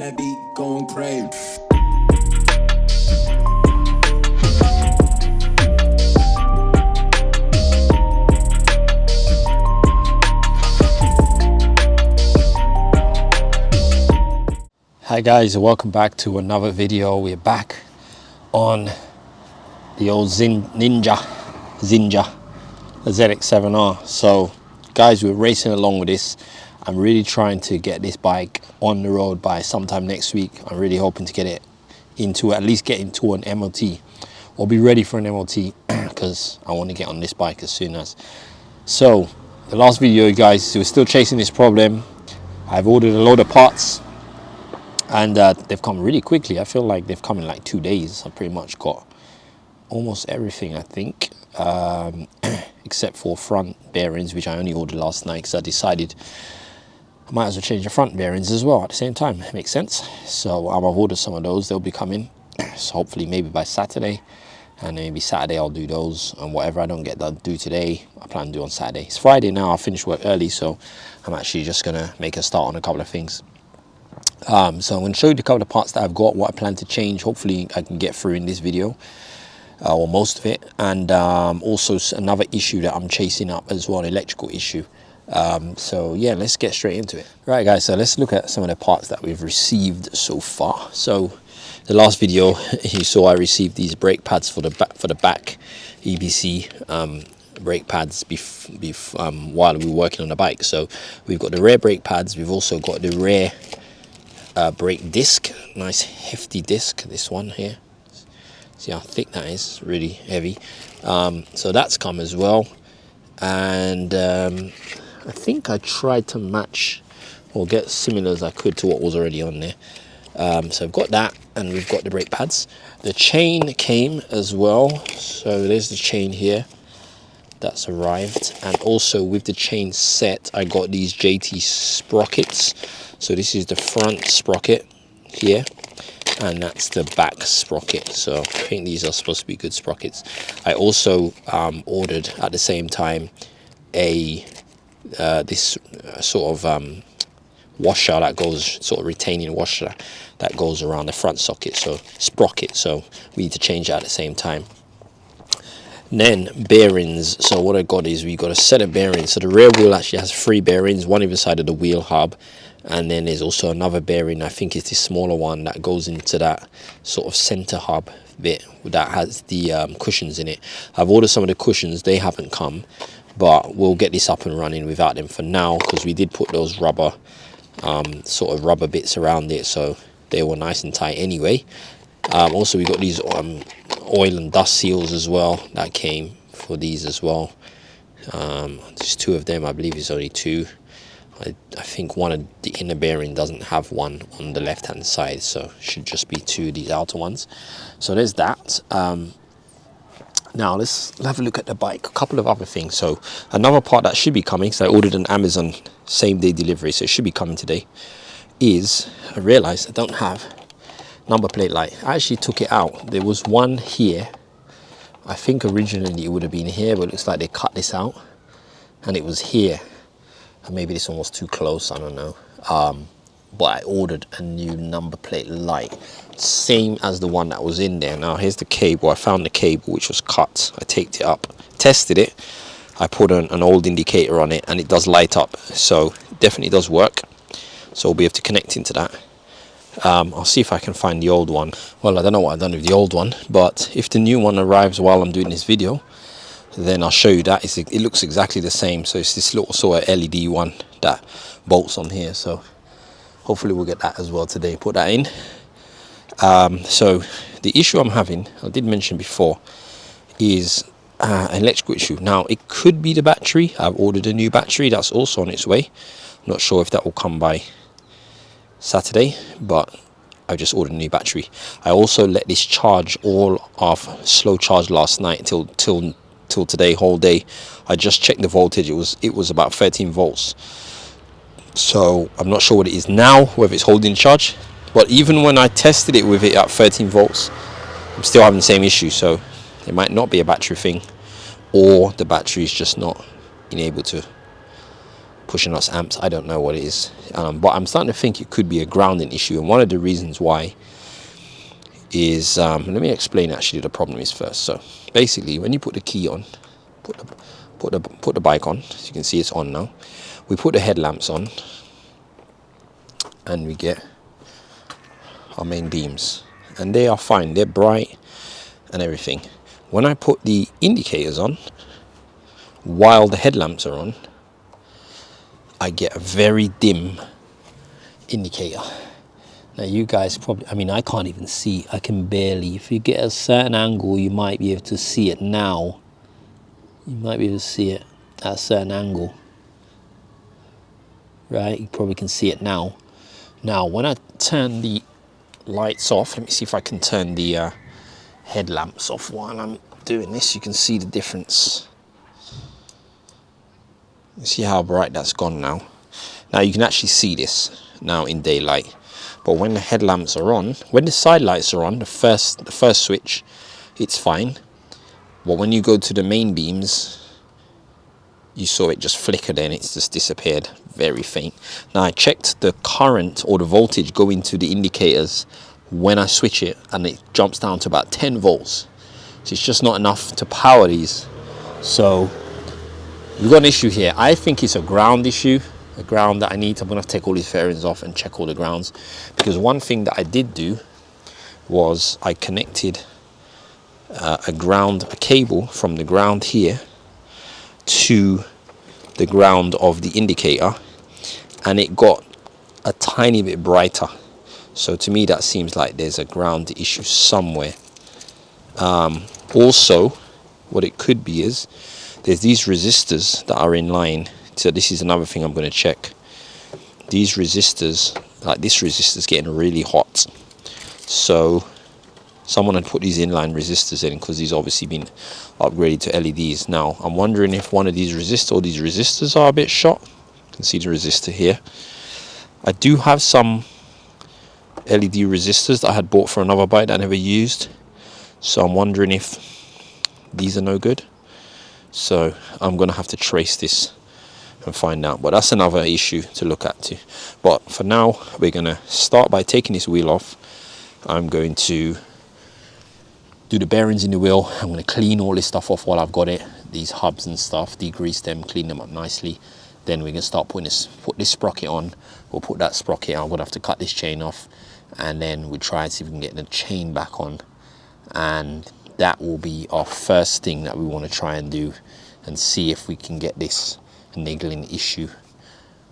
That beat going crazy. Hi guys, welcome back to another video. We're back on the old NINJA ZX7R. So guys, we're racing along with this. I'm really trying to get this bike on the road by sometime next week. I'm really hoping to get it into, at least get into an MOT or be ready for an MOT because I want to get on this bike as soon as. So the last video, guys, we're still chasing this problem. I've ordered a load of parts and they've come really quickly. I feel like they've come in like 2 days. I pretty much got almost everything, I think, except for front bearings, which I only ordered last night because I decided I might as well change the front bearings as well at the same time. It makes sense. So I've ordered some of those. They'll be coming. So hopefully maybe by Saturday, and maybe Saturday I'll do those, and whatever I don't get done do today, I plan to do on Saturday. It's Friday now. I finished work early, so I'm actually just gonna make a start on a couple of things. So I'm going to show you a couple of parts that I've got, what I plan to change. Hopefully I can get through in this video, or most of it. And also another issue that I'm chasing up as well, an electrical issue. So yeah, let's get straight into it. Right guys, so let's look at some of the parts that we've received so far. So the last video you saw, I received these brake pads for the back EBC brake pads while we were working on the bike. So we've got the rear brake pads, we've also got the rear brake disc, nice hefty disc, this one here. See how thick that is, really heavy. So that's come as well. And I think I tried to match or get similar as I could to what was already on there. So I've got that, and we've got the brake pads. The chain came as well, so there's the chain here that's arrived. And also with the chain set, I got these JT sprockets. So this is the front sprocket here, and that's the back sprocket. So I think these are supposed to be good sprockets. I also ordered at the same time a this sort of washer that goes, sort of retaining washer that goes around the front socket, so sprocket. So we need to change that at the same time. Then bearings. So what I got is we got a set of bearings. So the rear wheel actually has 3 bearings, one either side of the wheel hub, and then there's also another bearing, I think it's the smaller one, that goes into that sort of center hub bit that has the cushions in it. I've ordered some of the cushions, they haven't come, but we'll get this up and running without them for now, because we did put those rubber sort of rubber bits around it, so they were nice and tight anyway. Also we got these oil and dust seals as well that came for these as well. There's 2 of them, I believe it's only 2. I think one of the inner bearing doesn't have one on the left hand side, so it should just be 2 of these outer ones. So there's that. Now let's have a look at the bike. A couple of other things. So another part that should be coming, so I ordered an Amazon same day delivery, so it should be coming today, is I realized I don't have number plate light. I actually took it out. There was one here. I think originally it would have been here, but it looks like they cut this out and it was here. And maybe this one was too close, I don't know. But I ordered a new number plate light, same as the one that was in there. Now here's the cable. I found the cable which was cut. I taped it up, tested it. I put an old indicator on it and it does light up, so definitely does work. So we'll be able to connect into that. I'll see if I can find the old one. Well, I don't know what I've done with the old one, but if the new one arrives while I'm doing this video, then I'll show you that. It looks exactly the same. So it's this little sort of LED one that bolts on here, so hopefully we'll get that as well today, put that in. So the issue I'm having, I did mention before, is an electrical issue. Now it could be the battery. I've ordered a new battery that's also on its way. I'm not sure if that will come by Saturday, but I just ordered a new battery. I also let this charge all off slow charge last night till today, whole day. I just checked the voltage. It was about 13 volts. So I'm not sure what it is now, whether it's holding charge, but even when I tested it with it at 13 volts, I'm still having the same issue. So it might not be a battery thing, or the battery is just not being able to pushing us amps. I don't know what it is, but I'm starting to think it could be a grounding issue. And one of the reasons why is, let me explain actually the problem is first. So basically, when you put the key on, put the bike on, as you can see it's on now. We put the headlamps on, and we get our main beams, and they are fine. They're bright and everything. When I put the indicators on while the headlamps are on, I get a very dim indicator. Now you guys probably, I mean, I can't even see, I can barely, if you get a certain angle, you might be able to see it now. You might be able to see it at a certain angle. Right, you probably can see it now. Now, when I turn the lights off, let me see if I can turn the headlamps off while I'm doing this. You can see the difference. You see how bright that's gone now. Now you can actually see this now in daylight. But when the headlamps are on, when the side lights are on, the first switch, it's fine. But when you go to the main beams, you saw it just flicker, then it's just disappeared, very faint. Now I checked the current or the voltage going to the indicators when I switch it, and it jumps down to about 10 volts. So it's just not enough to power these. So we've got an issue here. I think it's a ground issue, a ground that I need. I'm gonna have to take all these fairings off and check all the grounds, because one thing that I did do was I connected a cable from the ground here to the ground of the indicator, and it got a tiny bit brighter. So to me that seems like there's a ground issue somewhere. Also, what it could be is there's these resistors that are in line. So this is another thing I'm going to check. These resistors, like this resistor's getting really hot. So someone had put these inline resistors in, because these obviously been upgraded to LEDs. Now I'm wondering if one of these resistors are a bit short. You can see the resistor here. I do have some LED resistors that I had bought for another bike that I never used, so I'm wondering if these are no good. So I'm gonna have to trace this and find out, but that's another issue to look at too. But for now, we're gonna start by taking this wheel off. I'm going to do the bearings in the wheel. I'm going to clean all this stuff off while I've got it, these hubs and stuff, degrease them, clean them up nicely. Then we can start put this sprocket on. We'll put that sprocket on. I'm going to have to cut this chain off, and then we'll try and see if we can get the chain back on, and that will be our first thing that we want to try and do, and see if we can get this niggling issue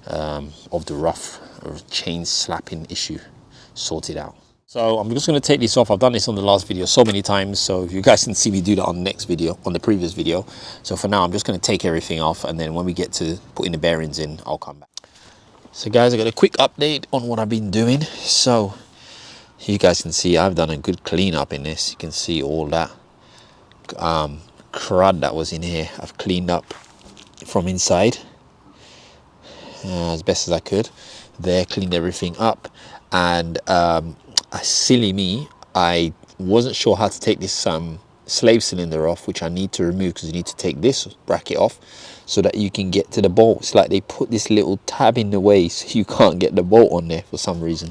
of the rough or chain slapping issue sorted out. So I'm just going to take this off. I've done this on the last video so many times, so if you guys can see me do that on the next video, on the previous video. So for now, I'm just going to take everything off, and then when we get to putting the bearings in, I'll come back. So guys, I got a quick update on what I've been doing. So you guys can see I've done a good cleanup in this. You can see all that crud that was in here. I've cleaned up from inside as best as I could. There, cleaned everything up, and silly me, I wasn't sure how to take this slave cylinder off, which I need to remove, because you need to take this bracket off so that you can get to the bolt. It's like they put this little tab in the way so you can't get the bolt on there for some reason.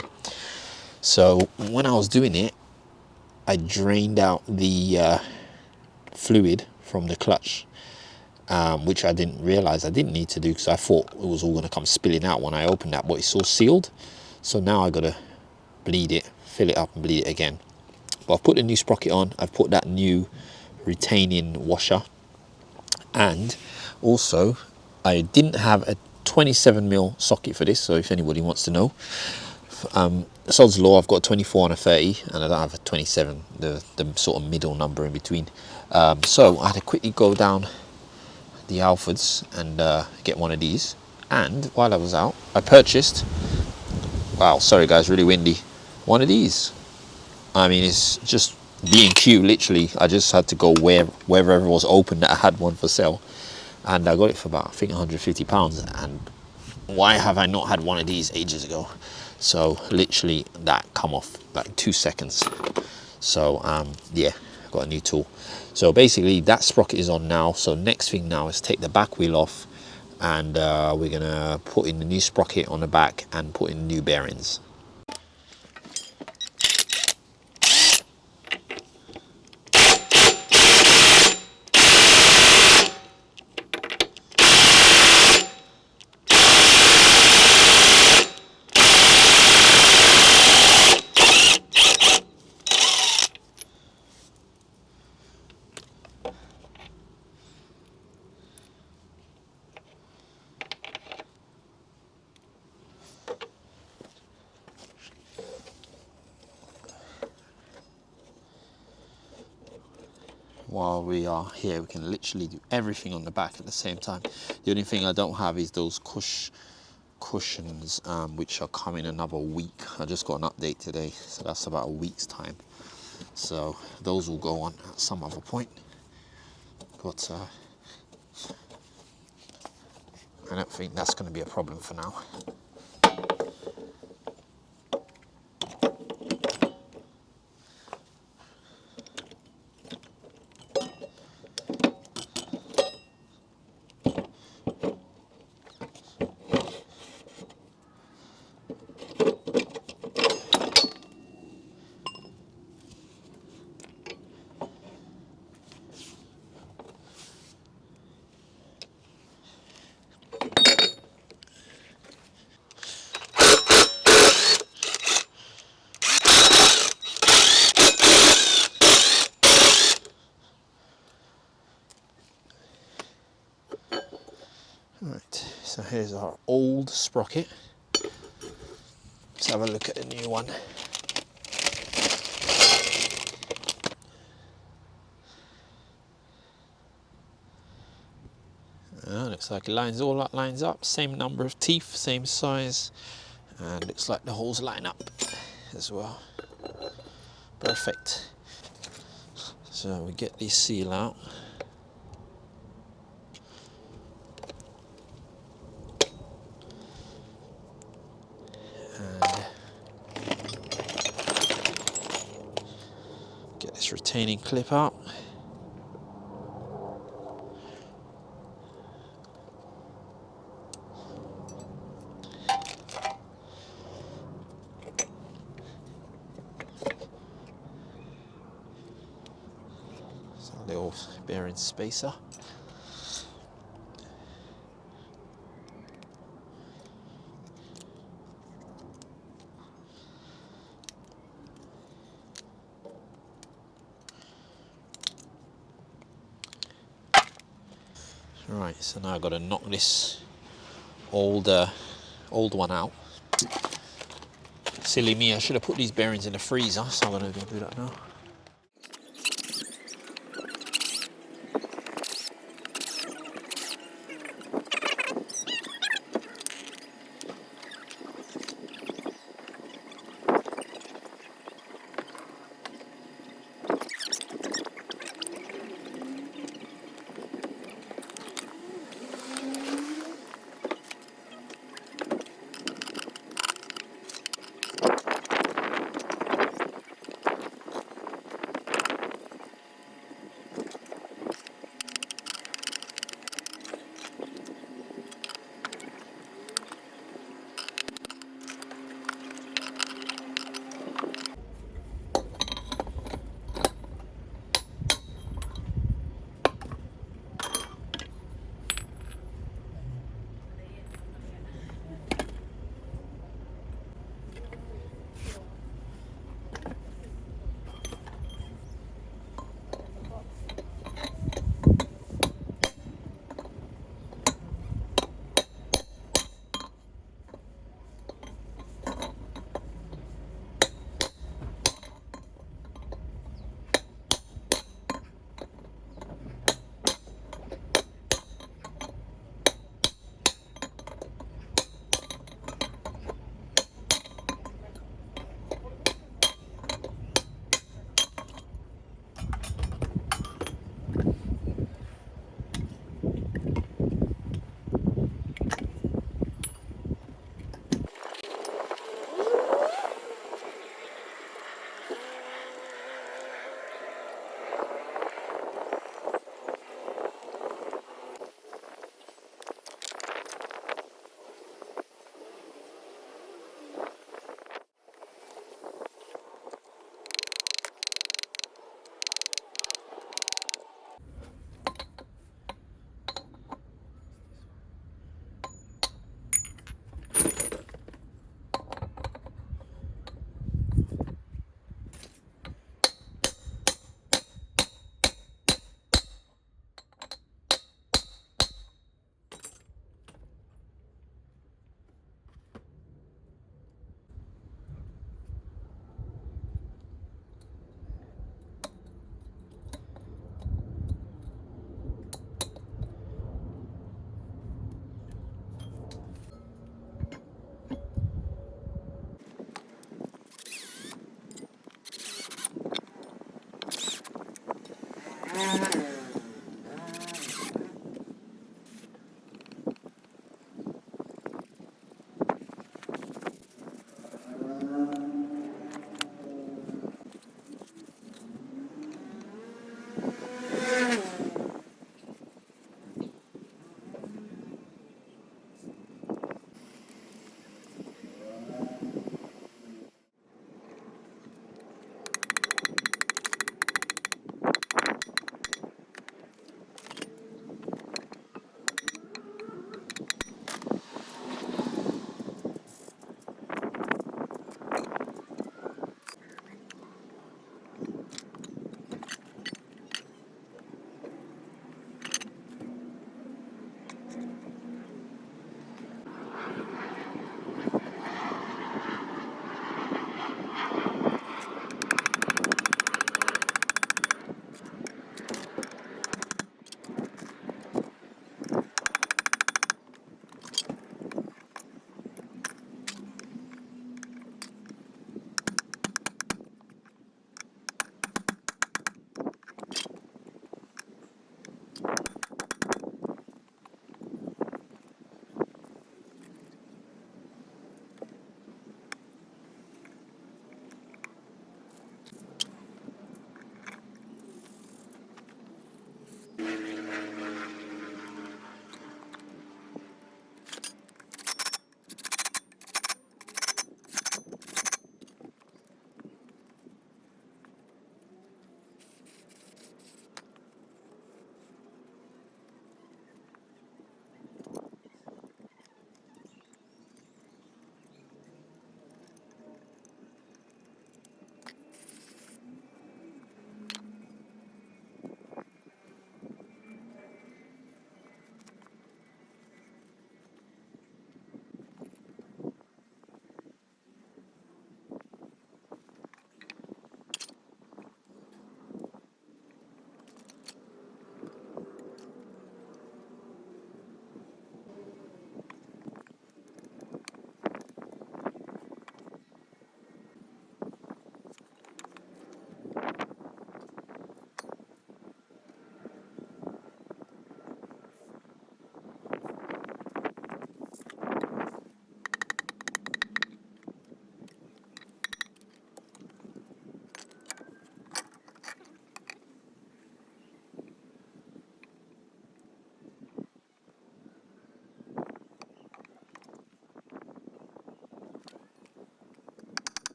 So when I was doing it, I drained out the fluid from the clutch, which I didn't realize I didn't need to do, because I thought it was all going to come spilling out when I opened that, but it's all sealed. So now I got to bleed it, fill it up and bleed it again. But I've put the new sprocket on. I've put that new retaining washer, and also I didn't have a 27mm socket for this, so if anybody wants to know, Sod's Law, I've got a 24 and a 30, and I don't have a 27, the sort of middle number in between. So I had to quickly go down the Alfords and get one of these. And while I was out, I purchased, wow, sorry guys, really windy, one of these. I mean, it's just B&Q, literally. I just had to go wherever it was open that I had one for sale, and I got it for about, I think, £150. And why have I not had one of these ages ago? So literally that come off like 2 seconds. So yeah, got a new tool. So basically that sprocket is on now. So next thing now is take the back wheel off, and we're gonna put in the new sprocket on the back and put in new bearings. While we are here, we can literally do everything on the back at the same time. The only thing I don't have is those cushions, which are coming another week. I just got an update today, so that's about a week's time. So those will go on at some other point. But I don't think that's going to be a problem for now. Right, so here's our old sprocket. Let's have a look at the new one. Looks like it lines all that lines up, same number of teeth, same size, and looks like the holes line up as well. Perfect. So we get this seal out. And get this retaining clip out. Little bearing spacer. Right, so now I've got to knock this old one out. Silly me, I should have put these bearings in the freezer, so I'm going to go do that now.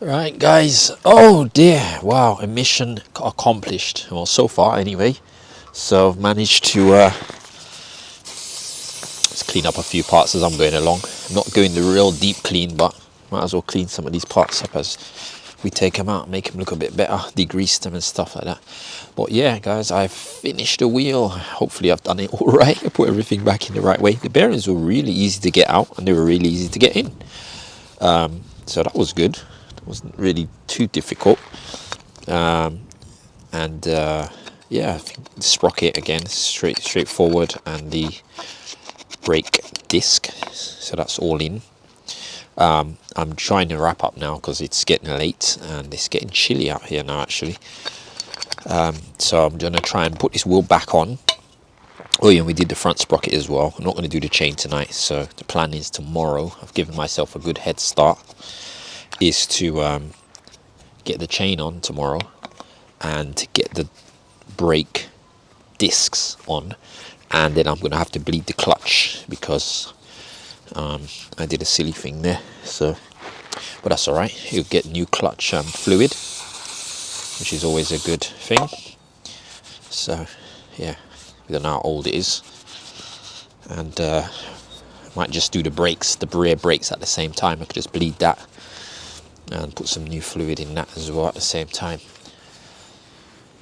Right, guys. Oh dear. Wow, a mission accomplished. Well, so far anyway. So I've managed to let's clean up a few parts as I'm going along. I'm not going the real deep clean, but might as well clean some of these parts up as we take them out, make them look a bit better, degrease them and stuff like that. But yeah, guys, I've finished the wheel. Hopefully I've done it all right. I put everything back in the right way. The bearings were really easy to get out and they were really easy to get in. So that was good. It wasn't really too difficult. Yeah, I think the sprocket again, straightforward, and the brake disc, so that's all in. I'm trying to wrap up now because it's getting late and it's getting chilly out here now actually. So I'm going to try and put this wheel back on. Oh yeah, and we did the front sprocket as well. I'm not going to do the chain tonight, so the plan is tomorrow. I've given myself a good head start, is to get the chain on tomorrow and get the brake discs on, and then I'm going to have to bleed the clutch because I did a silly thing there. So, but that's all right. You'll get new clutch fluid, which is always a good thing. So yeah, we don't know how old it is, and might just do the brakes, the rear brakes at the same time. I could just bleed that and put some new fluid in that as well at the same time.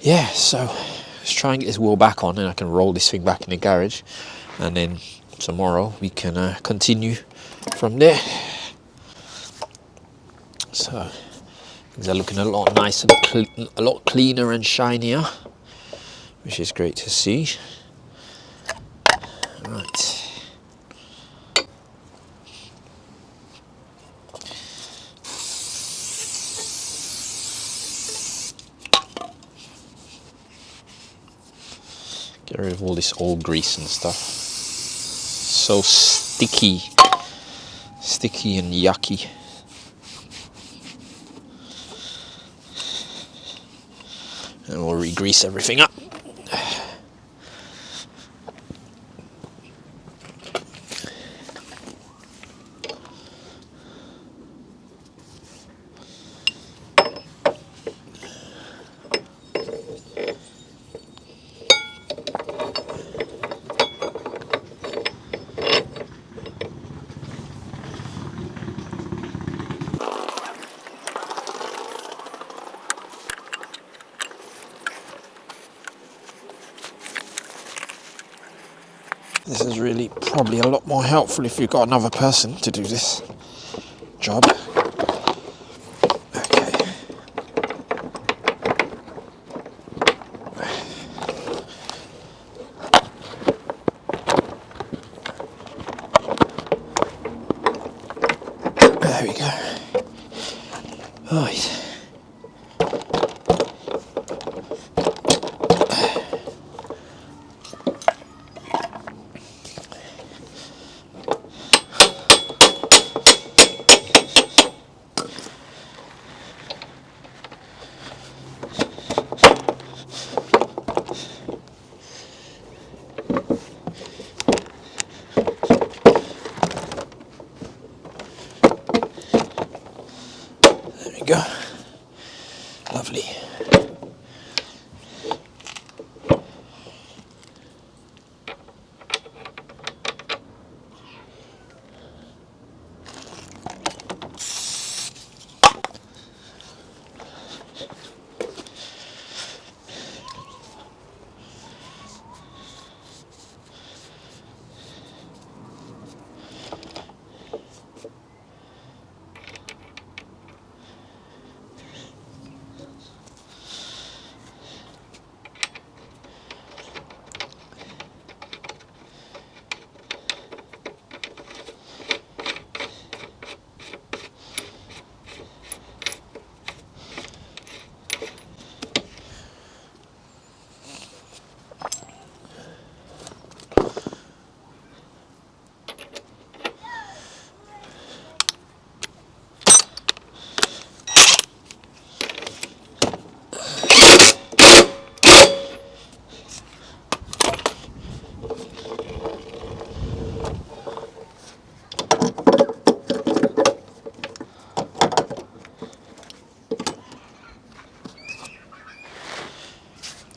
Yeah, so let's try and get this wheel back on and I can roll this thing back in the garage, and then tomorrow we can continue from there. So things are looking a lot nicer, a lot cleaner and shinier, which is great to see. Right. Get rid of all this old grease and stuff. So sticky and yucky. And we'll re-grease everything up. This is really probably a lot more helpful if you've got another person to do this job. Okay. There we go. Right. Go. Lovely.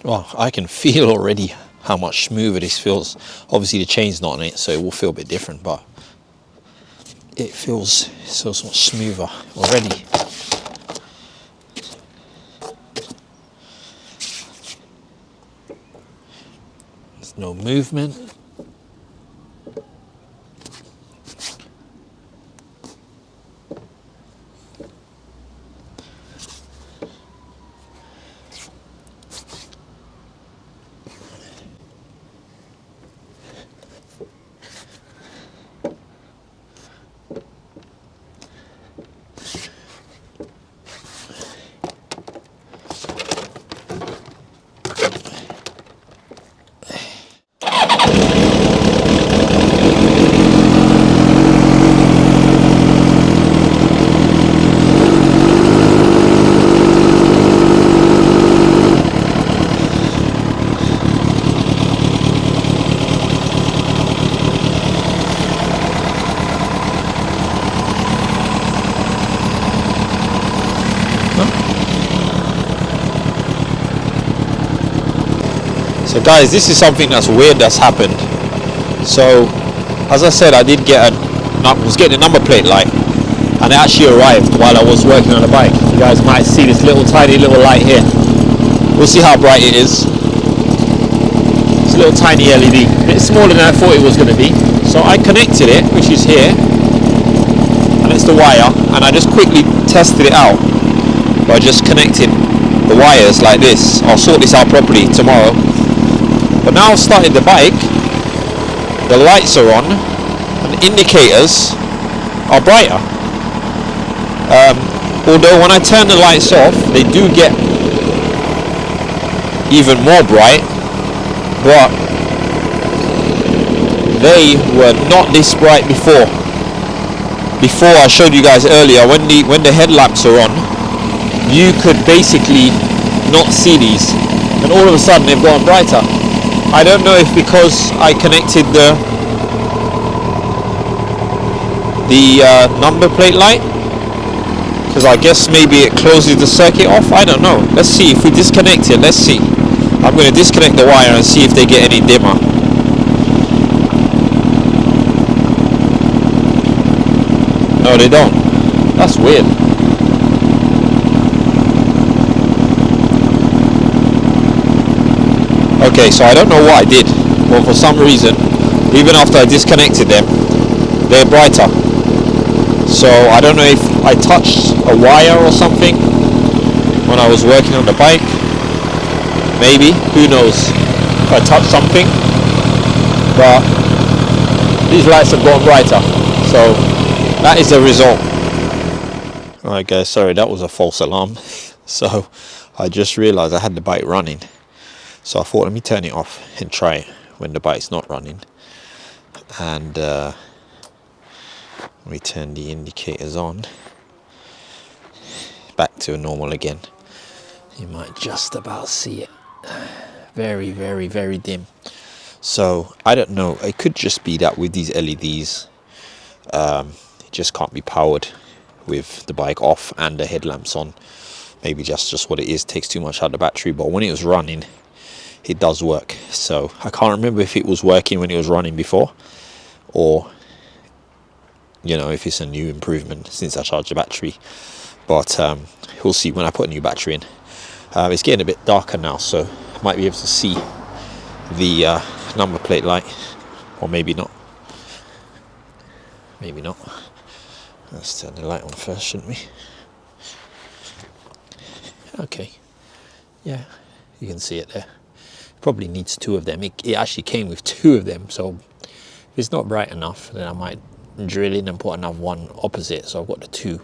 Well, I can feel already how much smoother this feels. Obviously the chain's not on it, so it will feel a bit different, but it feels so much smoother already. There's no movement. So guys, this is something that's weird that's happened. So as I said, I was getting a number plate light, and it actually arrived while I was working on the bike. You guys might see this tiny little light here. We'll see how bright it is. It's a little tiny LED, a bit smaller than I thought it was going to be. So I connected it, which is here, and it's the wire, and I just quickly tested it out by just connecting the wires like this. I'll sort this out properly tomorrow. But now I've started the bike, the lights are on, and the indicators are brighter. Although when I turn the lights off, they do get even more bright. but they were not this bright before. Before, I showed you guys earlier, when the headlamps are on, you could basically not see these, and all of a sudden they've gone brighter. I don't know if because I connected the number plate light, because I guess maybe it closes the circuit off. I don't know. Let's see if we disconnect it. Let's see. I'm going to disconnect the wire and see if they get any dimmer. No, they don't. That's weird. Okay, so I don't know what I did, but for some reason, even after I disconnected them, they're brighter. So I don't know if I touched a wire or something when I was working on the bike. Maybe, who knows if I touched something, but these lights have gone brighter, so that is the result. Alright guys, sorry, that was a false alarm. So I just realized I had the bike running, so I thought let me turn it off and try it when the bike's not running. And we turn the indicators on back to normal again. You might just about see it. Very, very, very dim. So I don't know, it could just be that with these LEDs it just can't be powered with the bike off and the headlamps on. Maybe just what it is, takes too much out of the battery, but when it was running it does work. So I can't remember if it was working when it was running before, or you know, if it's a new improvement since I charged the battery. But we'll see when I put a new battery in. It's getting a bit darker now, so I might be able to see the number plate light, or maybe not. Maybe not. Let's turn the light on first, shouldn't we? Okay, yeah, you can see it there. Probably needs two of them. It actually came with two of them, so if it's not bright enough, then I might drill in and put another one opposite, so I've got the two.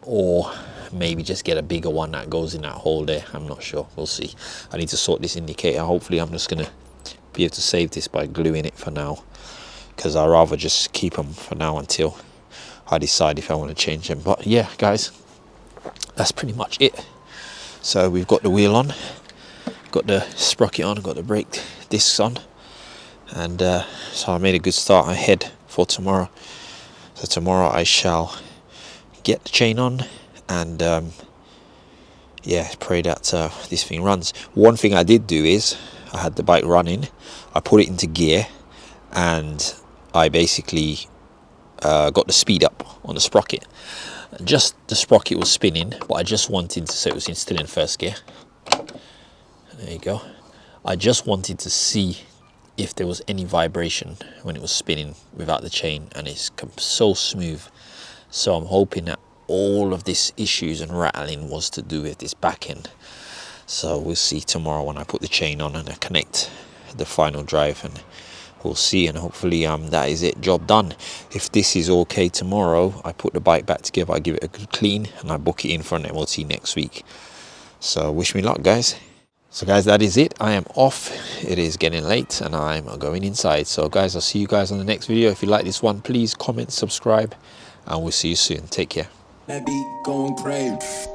Or maybe just get a bigger one that goes in that hole there. I'm not sure, we'll see. I need to sort this indicator. Hopefully I'm just gonna be able to save this by gluing it for now, because I'd rather just keep them for now until I decide if I want to change them. But yeah guys, that's pretty much it. So we've got the wheel on, got the sprocket on, got the brake discs on, and so I made a good start ahead for tomorrow. So tomorrow I shall get the chain on and yeah, pray that this thing runs. One thing I did do is I had the bike running, I put it into gear, and I basically got the speed up on the sprocket. Just the sprocket was spinning, but I just wanted to, so it was still in first gear. There you go. I just wanted to see if there was any vibration when it was spinning without the chain, and it's so smooth. So I'm hoping that all of this issues and rattling was to do with this back end. So we'll see tomorrow when I put the chain on and I connect the final drive, and we'll see, and hopefully that is it, job done. If this is okay tomorrow, I put the bike back together, I give it a good clean, and I book it in for an MOT next week. So wish me luck guys. So guys, that is it. I am off. It is getting late and I'm going inside. So guys, I'll see you guys on the next video. If you like this one, please comment, subscribe, and we'll see you soon. Take care. That beat going crazy.